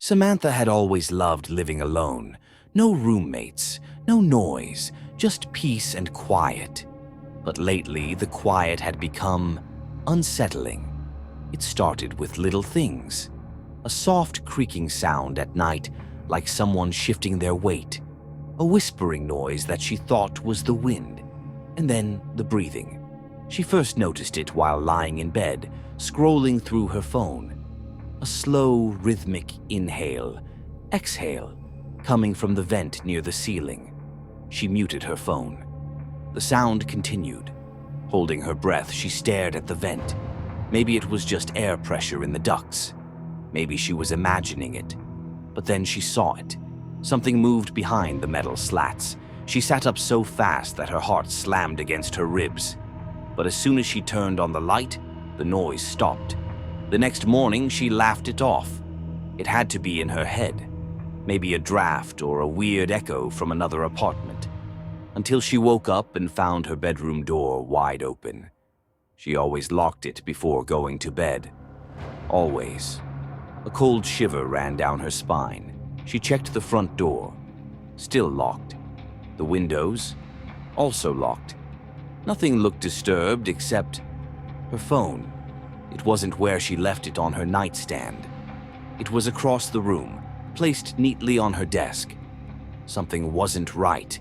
Samantha had always loved living alone. No roommates, no noise, just peace and quiet. But lately, the quiet had become unsettling. It started with little things. A soft creaking sound at night, like someone shifting their weight. A whispering noise that she thought was the wind. And then the breathing. She first noticed it while lying in bed, scrolling through her phone. A slow, rhythmic inhale, exhale, coming from the vent near the ceiling. She muted her phone. The sound continued. Holding her breath, she stared at the vent. Maybe it was just air pressure in the ducts. Maybe she was imagining it. But then she saw it. Something moved behind the metal slats. She sat up so fast that her heart slammed against her ribs. But as soon as she turned on the light, the noise stopped. The next morning, she laughed it off. It had to be in her head. Maybe a draft or a weird echo from another apartment. Until she woke up and found her bedroom door wide open. She always locked it before going to bed. Always. A cold shiver ran down her spine. She checked the front door. Still locked. The windows, also locked. Nothing looked disturbed except her phone. It wasn't where she left it on her nightstand. It was across the room, placed neatly on her desk. Something wasn't right.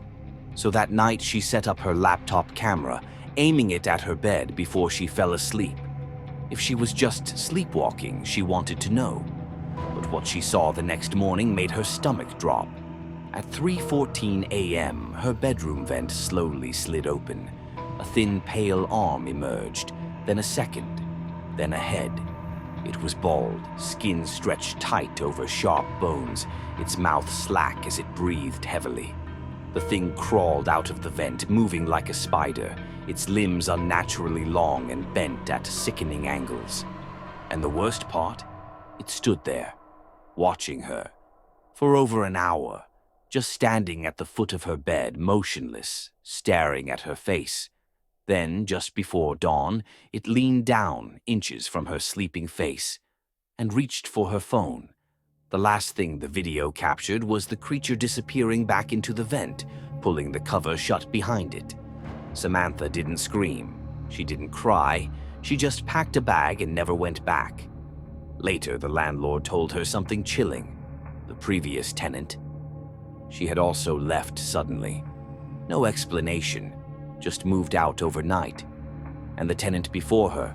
So that night she set up her laptop camera, aiming it at her bed before she fell asleep. If she was just sleepwalking, she wanted to know. But what she saw the next morning made her stomach drop. At 3:14 a.m., her bedroom vent slowly slid open. A thin, pale arm emerged, then a second, then a head. It was bald, skin stretched tight over sharp bones, its mouth slack as it breathed heavily. The thing crawled out of the vent, moving like a spider, its limbs unnaturally long and bent at sickening angles. And the worst part? It stood there, watching her, for over an hour, just standing at the foot of her bed, motionless, staring at her face. Then, just before dawn, it leaned down inches from her sleeping face and reached for her phone. The last thing the video captured was the creature disappearing back into the vent, pulling the cover shut behind it. Samantha didn't scream. She didn't cry. She just packed a bag and never went back. Later, the landlord told her something chilling. The previous tenant. She had also left suddenly. No explanation, just moved out overnight. And the tenant before her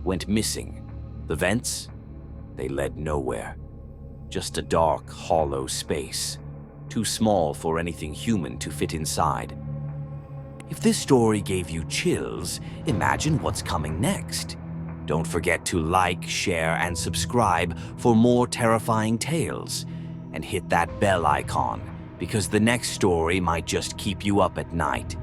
went missing. The vents? They led nowhere. Just a dark, hollow space, too small for anything human to fit inside. If this story gave you chills, imagine what's coming next. Don't forget to like, share, and subscribe for more terrifying tales. And hit that bell icon, because the next story might just keep you up at night.